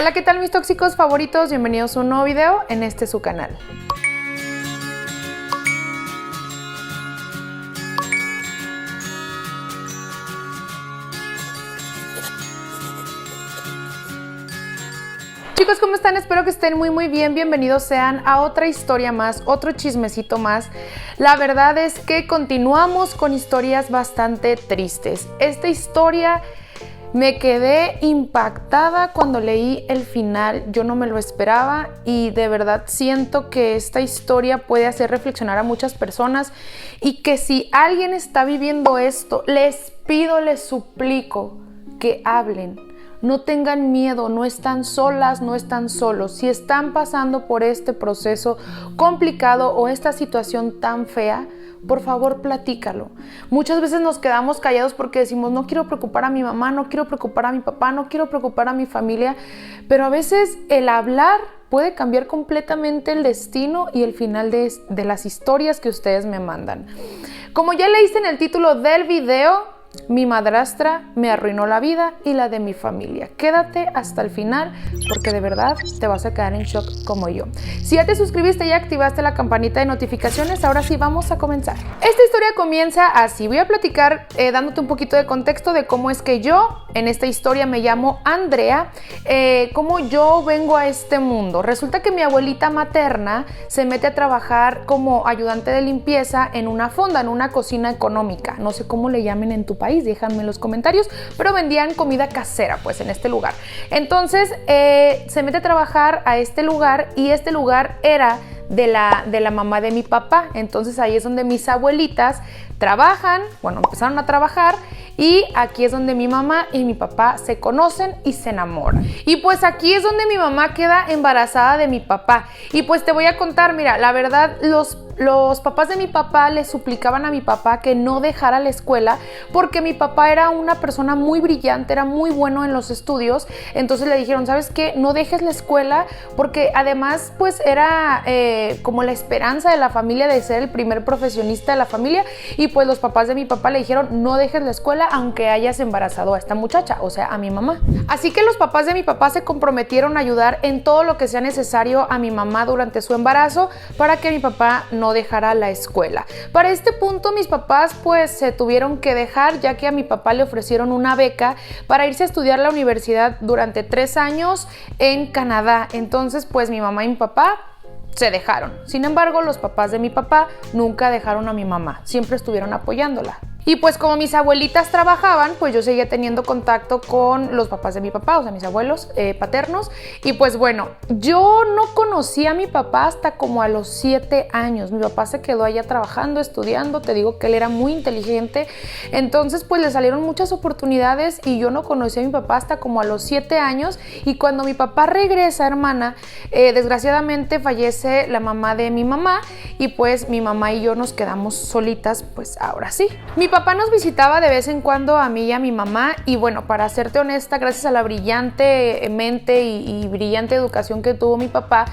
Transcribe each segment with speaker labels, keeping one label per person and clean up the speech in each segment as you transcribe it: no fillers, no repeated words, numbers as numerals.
Speaker 1: Hola, ¿qué tal mis tóxicos favoritos? Bienvenidos a un nuevo video en su canal. Chicos, ¿cómo están? Espero que estén muy bien. Bienvenidos sean a otra historia más, otro chismecito más. La verdad es que continuamos con historias bastante tristes. Esta historia me quedé impactada cuando leí el final. Yo no me lo esperaba y de verdad siento que esta historia puede hacer reflexionar a muchas personas y que si alguien está viviendo esto, les pido, les suplico que hablen. No tengan miedo, no están solas, no están solos. Si están pasando por este proceso complicado o esta situación tan fea, por favor, platícalo. Muchas veces nos quedamos callados porque decimos, no quiero preocupar a mi mamá, no quiero preocupar a mi papá, no quiero preocupar a mi familia, pero a veces el hablar puede cambiar completamente el destino y el final de las historias que ustedes me mandan. Como ya leíste en el título del video, mi madrastra me arruinó la vida y la de mi familia. Quédate hasta el final porque de verdad te vas a quedar en shock como yo. Si ya te suscribiste y activaste la campanita de notificaciones, ahora sí vamos a comenzar. Esta historia comienza así. Voy a platicar dándote un poquito de contexto de cómo es que yo en esta historia me llamo Andrea, cómo yo vengo a este mundo. Resulta que mi abuelita materna se mete a trabajar como ayudante de limpieza en una fonda, en una cocina económica. No sé cómo le llamen en tu país, déjame en los comentarios, pero vendían comida casera pues en este lugar. Entonces se mete a trabajar a este lugar y este lugar era de la mamá de mi papá. Entonces ahí es donde mis abuelitas trabajan, bueno, empezaron a trabajar y aquí es donde mi mamá y mi papá se conocen y se enamoran. Y pues aquí es donde mi mamá queda embarazada de mi papá. Y pues te voy a contar, mira, la verdad los papás de mi papá le suplicaban a mi papá que no dejara la escuela porque mi papá era una persona muy brillante, era muy bueno en los estudios. Entonces le dijeron, ¿sabes qué? No dejes la escuela porque además pues era como la esperanza de la familia de ser el primer profesionista de la familia. Y pues los papás de mi papá le dijeron, no dejes la escuela aunque hayas embarazado a esta muchacha, o sea, a mi mamá. Así que los papás de mi papá se comprometieron a ayudar en todo lo que sea necesario a mi mamá durante su embarazo para que mi papá no dejara la escuela. Para este punto mis papás pues se tuvieron que dejar, ya que a mi papá le ofrecieron una beca para irse a estudiar a la universidad durante 3 años en Canadá. Entonces pues mi mamá y mi papá se dejaron. Sin embargo, los papás de mi papá nunca dejaron a mi mamá, siempre estuvieron apoyándola. Y pues como mis abuelitas trabajaban, pues yo seguía teniendo contacto con los papás de mi papá, o sea, mis abuelos paternos. Y pues bueno, yo no conocí a mi papá hasta como a los 7 años. Mi papá se quedó allá trabajando, estudiando. Te digo que él era muy inteligente. Entonces pues le salieron muchas oportunidades y yo no conocí a mi papá hasta como a los 7 años. Y cuando mi papá regresa, hermana, desgraciadamente fallece la mamá de mi mamá y pues mi mamá y yo nos quedamos solitas, pues ahora sí. Mi papá nos visitaba de vez en cuando a mí y a mi mamá y bueno, para serte honesta, gracias a la brillante mente y brillante educación que tuvo mi papá,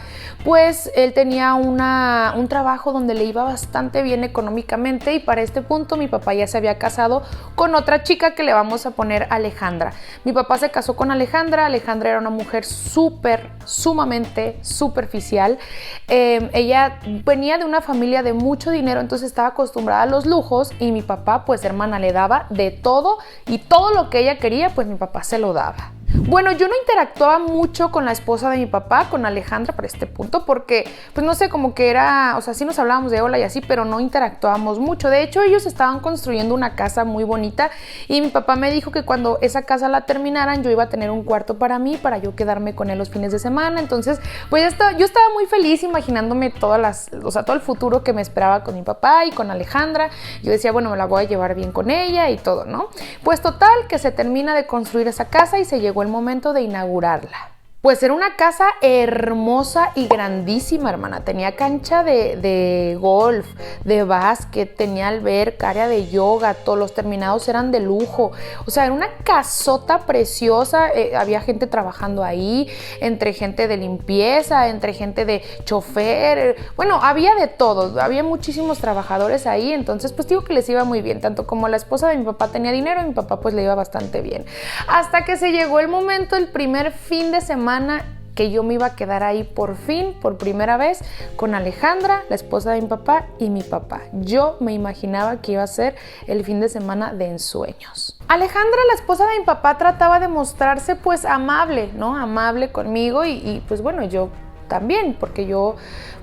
Speaker 1: pues él tenía un trabajo donde le iba bastante bien económicamente y para este punto mi papá ya se había casado con otra chica que le vamos a poner Alejandra. Mi papá se casó con Alejandra. Alejandra era una mujer sumamente superficial. Ella venía de una familia de mucho dinero, entonces estaba acostumbrada a los lujos y mi papá pues hermana le daba de todo y todo lo que ella quería pues mi papá se lo daba. Bueno, yo no interactuaba mucho con la esposa de mi papá, con Alejandra, para este punto, porque, pues no sé, como que era, o sea, sí nos hablábamos de hola y así, pero no interactuábamos mucho. De hecho, ellos estaban construyendo una casa muy bonita y mi papá me dijo que cuando esa casa la terminaran, yo iba a tener un cuarto para mí, para yo quedarme con él los fines de semana. Entonces, pues yo estaba muy feliz imaginándome todo el futuro que me esperaba con mi papá y con Alejandra. Yo decía, bueno, me la voy a llevar bien con ella y todo, ¿no? Pues total, que se termina de construir esa casa y se llegó el momento de inaugurarla. Pues era una casa hermosa y grandísima, hermana. Tenía cancha de golf, de básquet, tenía alberca, área de yoga, todos los terminados eran de lujo. O sea, era una casota preciosa. Había gente trabajando ahí, entre gente de limpieza, entre gente de chofer. Bueno, había de todo. Había muchísimos trabajadores ahí. Entonces, pues digo que les iba muy bien. Tanto como la esposa de mi papá tenía dinero, mi papá pues le iba bastante bien. Hasta que se llegó el momento, el primer fin de semana semana que yo me iba a quedar ahí por fin, por primera vez, con Alejandra, la esposa de mi papá, y mi papá. Yo me imaginaba que iba a ser el fin de semana de ensueños. Alejandra, la esposa de mi papá, trataba de mostrarse pues amable, ¿no? Amable conmigo y pues bueno, yo también, porque yo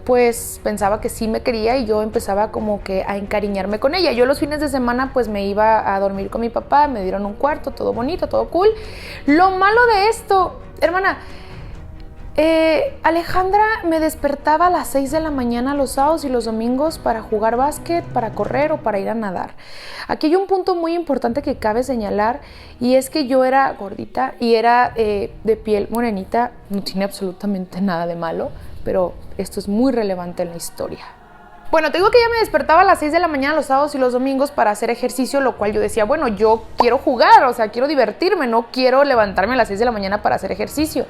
Speaker 1: pues pensaba que sí me quería y yo empezaba como que a encariñarme con ella. Yo los fines de semana pues me iba a dormir con mi papá, me dieron un cuarto, todo bonito, todo cool. Lo malo de esto, hermana, Alejandra me despertaba a las 6 de la mañana los sábados y los domingos para jugar básquet, para correr o para ir a nadar. Aquí hay un punto muy importante que cabe señalar y es que yo era gordita y era de piel morenita, no tiene absolutamente nada de malo, pero esto es muy relevante en la historia. Bueno, te digo que ella me despertaba a las 6 de la mañana los sábados y los domingos para hacer ejercicio, lo cual yo decía, bueno, yo quiero jugar, o sea, quiero divertirme, no quiero levantarme a las 6 de la mañana para hacer ejercicio.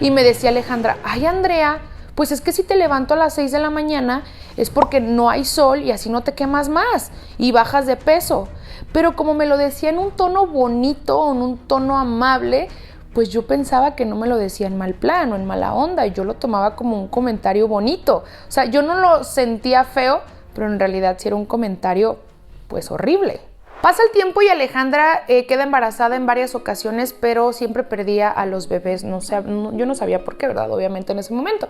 Speaker 1: Y me decía Alejandra, ay, Andrea, pues es que si te levanto a las 6 de la mañana es porque no hay sol y así no te quemas más y bajas de peso. Pero como me lo decía en un tono bonito, en un tono amable, pues yo pensaba que no me lo decía en mal plan o en mala onda y yo lo tomaba como un comentario bonito. O sea, yo no lo sentía feo, pero en realidad sí era un comentario pues horrible. Pasa el tiempo y Alejandra queda embarazada en varias ocasiones, pero siempre perdía a los bebés. Yo no sabía por qué, ¿verdad? Obviamente en ese momento.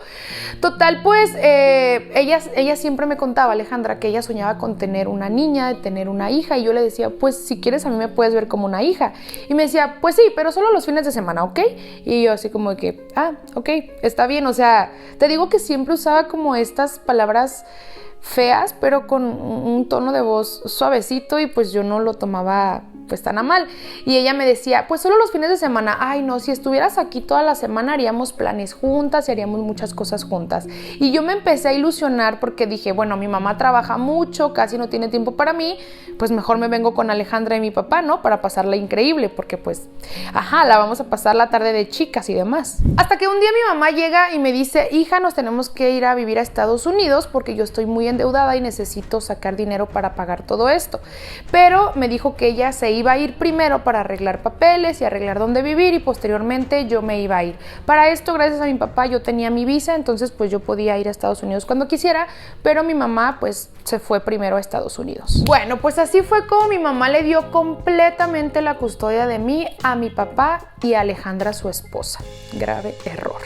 Speaker 1: Total, pues ella siempre me contaba, Alejandra, que ella soñaba con tener una niña, de tener una hija. Y yo le decía, pues si quieres a mí me puedes ver como una hija. Y me decía, pues sí, pero solo los fines de semana, ¿ok? Y yo así como que, ok, está bien. O sea, te digo que siempre usaba como estas palabras feas, pero con un tono de voz suavecito y pues yo no lo tomaba pues tan a mal. Y ella me decía, pues solo los fines de semana. Ay, no, si estuvieras aquí toda la semana haríamos planes juntas y haríamos muchas cosas juntas. Y yo me empecé a ilusionar porque dije, bueno, mi mamá trabaja mucho, casi no tiene tiempo para mí, pues mejor me vengo con Alejandra y mi papá, ¿no? Para pasarla increíble, porque pues, la vamos a pasar la tarde de chicas y demás. Hasta que un día mi mamá llega y me dice, hija, nos tenemos que ir a vivir a Estados Unidos porque yo estoy muy endeudada y necesito sacar dinero para pagar todo esto. Pero me dijo que ella se iba a ir primero para arreglar papeles y arreglar dónde vivir y posteriormente yo me iba a ir. Para esto, gracias a mi papá, yo tenía mi visa, entonces pues yo podía ir a Estados Unidos cuando quisiera, pero mi mamá pues se fue primero a Estados Unidos. Bueno, pues así fue como mi mamá le dio completamente la custodia de mí a mi papá y a Alejandra, su esposa. Grave error.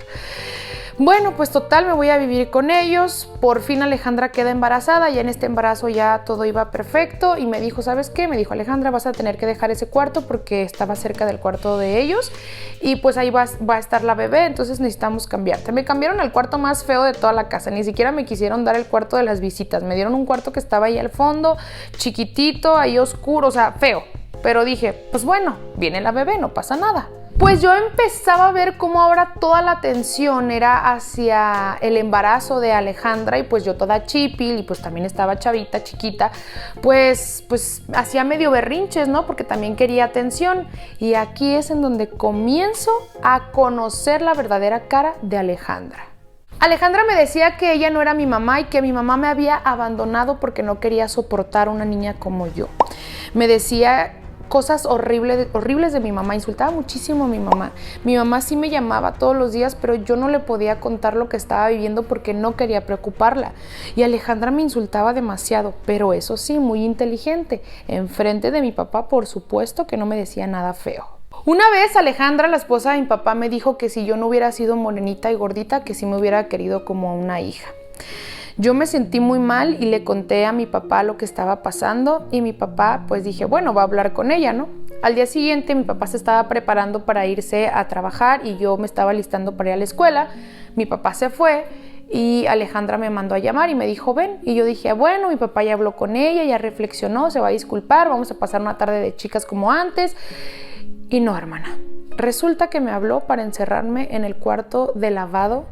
Speaker 1: Bueno, pues total, me voy a vivir con ellos. Por fin Alejandra queda embarazada, ya en este embarazo ya todo iba perfecto y me dijo, ¿sabes qué? Me dijo, Alejandra, vas a tener que dejar ese cuarto porque estaba cerca del cuarto de ellos y pues ahí va a estar la bebé, entonces necesitamos cambiarte. Me cambiaron al cuarto más feo de toda la casa, ni siquiera me quisieron dar el cuarto de las visitas, me dieron un cuarto que estaba ahí al fondo, chiquitito, ahí oscuro, o sea, feo. Pero dije, pues bueno, viene la bebé, no pasa nada. Pues yo empezaba a ver cómo ahora toda la atención era hacia el embarazo de Alejandra y pues yo toda chipil y pues también estaba chavita, chiquita, pues hacía medio berrinches, ¿no? Porque también quería atención y aquí es en donde comienzo a conocer la verdadera cara de Alejandra. Alejandra me decía que ella no era mi mamá y que mi mamá me había abandonado porque no quería soportar una niña como yo. Me decía cosas horribles de mi mamá, insultaba muchísimo a mi mamá. Mi mamá sí me llamaba todos los días, pero yo no le podía contar lo que estaba viviendo porque no quería preocuparla. Y Alejandra me insultaba demasiado, pero eso sí, muy inteligente. Enfrente de mi papá, por supuesto que no me decía nada feo. Una vez Alejandra, la esposa de mi papá, me dijo que si yo no hubiera sido morenita y gordita, que sí me hubiera querido como una hija. Yo me sentí muy mal y le conté a mi papá lo que estaba pasando y mi papá pues dije, bueno, va a hablar con ella, ¿no? Al día siguiente mi papá se estaba preparando para irse a trabajar y yo me estaba listando para ir a la escuela. Mi papá se fue y Alejandra me mandó a llamar y me dijo, ven. Y yo dije, bueno, mi papá ya habló con ella, ya reflexionó, se va a disculpar, vamos a pasar una tarde de chicas como antes. Y no, hermana, resulta que me habló para encerrarme en el cuarto de lavado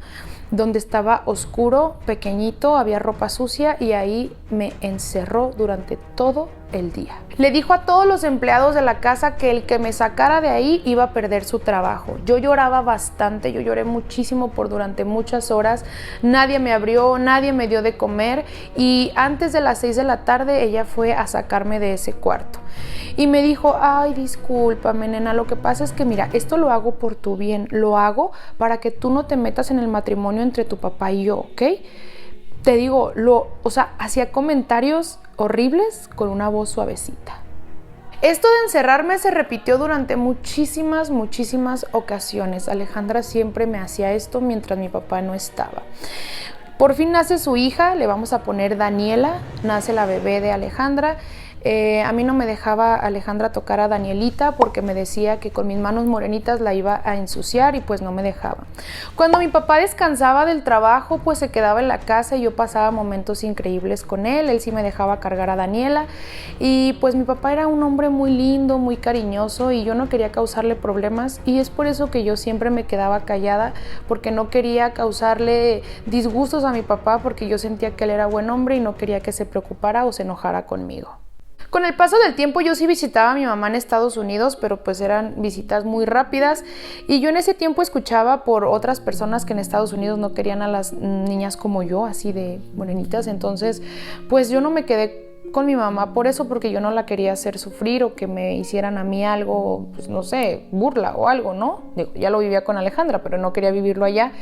Speaker 1: donde estaba oscuro, pequeñito, había ropa sucia y ahí me encerró durante todo el día. Le dijo a todos los empleados de la casa que el que me sacara de ahí iba a perder su trabajo. Yo lloraba bastante, yo lloré muchísimo durante muchas horas. Nadie me abrió, nadie me dio de comer y antes de las 6 de la tarde ella fue a sacarme de ese cuarto. Y me dijo, ay, discúlpame, nena, lo que pasa es que mira, esto lo hago por tu bien, lo hago para que tú no te metas en el matrimonio entre tu papá y yo, ¿ok? Te digo, hacía comentarios horribles con una voz suavecita. Esto de encerrarme se repitió durante muchísimas ocasiones. Alejandra siempre me hacía esto mientras mi papá no estaba. Por fin nace su hija, le vamos a poner Daniela, nace la bebé de Alejandra. A mí no me dejaba Alejandra tocar a Danielita porque me decía que con mis manos morenitas la iba a ensuciar y pues no me dejaba. Cuando mi papá descansaba del trabajo, pues se quedaba en la casa y yo pasaba momentos increíbles con él. Él sí me dejaba cargar a Daniela y pues mi papá era un hombre muy lindo, muy cariñoso y yo no quería causarle problemas y es por eso que yo siempre me quedaba callada porque no quería causarle disgustos a mi papá porque yo sentía que él era buen hombre y no quería que se preocupara o se enojara conmigo. Con el paso del tiempo yo sí visitaba a mi mamá en Estados Unidos, pero pues eran visitas muy rápidas y yo en ese tiempo escuchaba por otras personas que en Estados Unidos no querían a las niñas como yo, así de morenitas, entonces pues yo no me quedé con mi mamá por eso, porque yo no la quería hacer sufrir o que me hicieran a mí algo, pues no sé, burla o algo, ¿no? Digo, ya lo vivía con Alejandra, pero no quería vivirlo allá.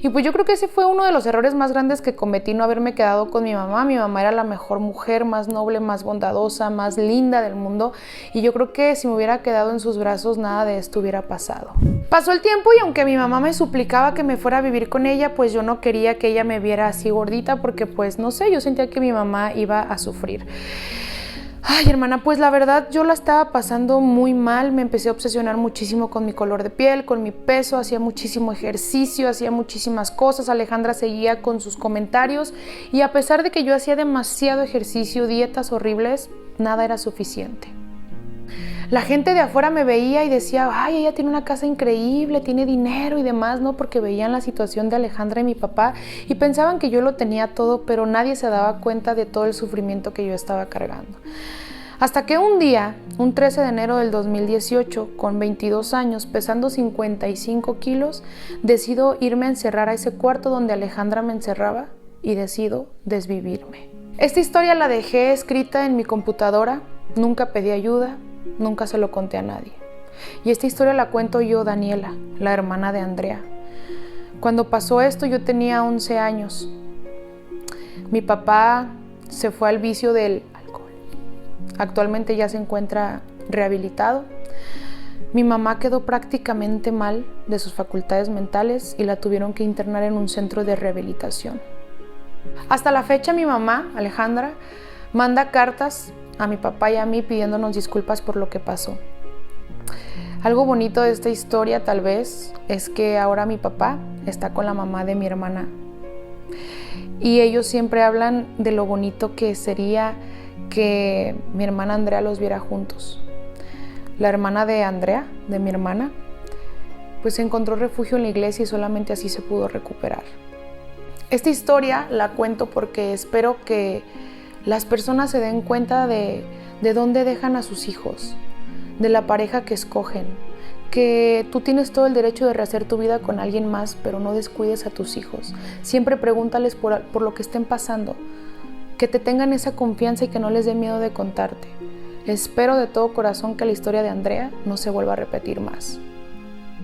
Speaker 1: Y pues yo creo que ese fue uno de los errores más grandes que cometí, no haberme quedado con mi mamá. Mi mamá era la mejor mujer, más noble, más bondadosa, más linda del mundo. Y yo creo que si me hubiera quedado en sus brazos, nada de esto hubiera pasado. Pasó el tiempo y aunque mi mamá me suplicaba que me fuera a vivir con ella, pues yo no quería que ella me viera así gordita porque pues no sé, yo sentía que mi mamá iba a sufrir. Ay, hermana, pues la verdad yo la estaba pasando muy mal, me empecé a obsesionar muchísimo con mi color de piel, con mi peso, hacía muchísimo ejercicio, hacía muchísimas cosas, Alejandra seguía con sus comentarios y a pesar de que yo hacía demasiado ejercicio, dietas horribles, nada era suficiente. La gente de afuera me veía y decía, ay, ella tiene una casa increíble, tiene dinero y demás, ¿no? Porque veían la situación de Alejandra y mi papá y pensaban que yo lo tenía todo, pero nadie se daba cuenta de todo el sufrimiento que yo estaba cargando. Hasta que un día, un 13 de enero del 2018, con 22 años, pesando 55 kilos, decido irme a encerrar a ese cuarto donde Alejandra me encerraba y decido desvivirme. Esta historia la dejé escrita en mi computadora, nunca pedí ayuda, nunca se lo conté a nadie. Y esta historia la cuento yo, Daniela, la hermana de Andrea. Cuando pasó esto yo tenía 11 años. Mi papá se fue al vicio del alcohol. Actualmente ya se encuentra rehabilitado. Mi mamá quedó prácticamente mal de sus facultades mentales y la tuvieron que internar en un centro de rehabilitación. Hasta la fecha mi mamá, Alejandra, manda cartas a mi papá y a mí pidiéndonos disculpas por lo que pasó. Algo bonito de esta historia tal vez es que ahora mi papá está con la mamá de mi hermana y ellos siempre hablan de lo bonito que sería que mi hermana Andrea los viera juntos. La hermana de Andrea, de mi hermana, pues encontró refugio en la iglesia y solamente así se pudo recuperar. Esta historia la cuento porque espero que las personas se den cuenta de dónde dejan a sus hijos, de la pareja que escogen, que tú tienes todo el derecho de rehacer tu vida con alguien más, pero no descuides a tus hijos. Siempre pregúntales por lo que estén pasando, que te tengan esa confianza y que no les dé miedo de contarte. Espero de todo corazón que la historia de Andrea no se vuelva a repetir más.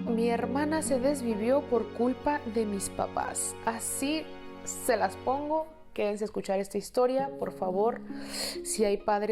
Speaker 1: Mi hermana se desvivió por culpa de mis papás. Así se las pongo. Quédense a escuchar esta historia, por favor. Si hay padres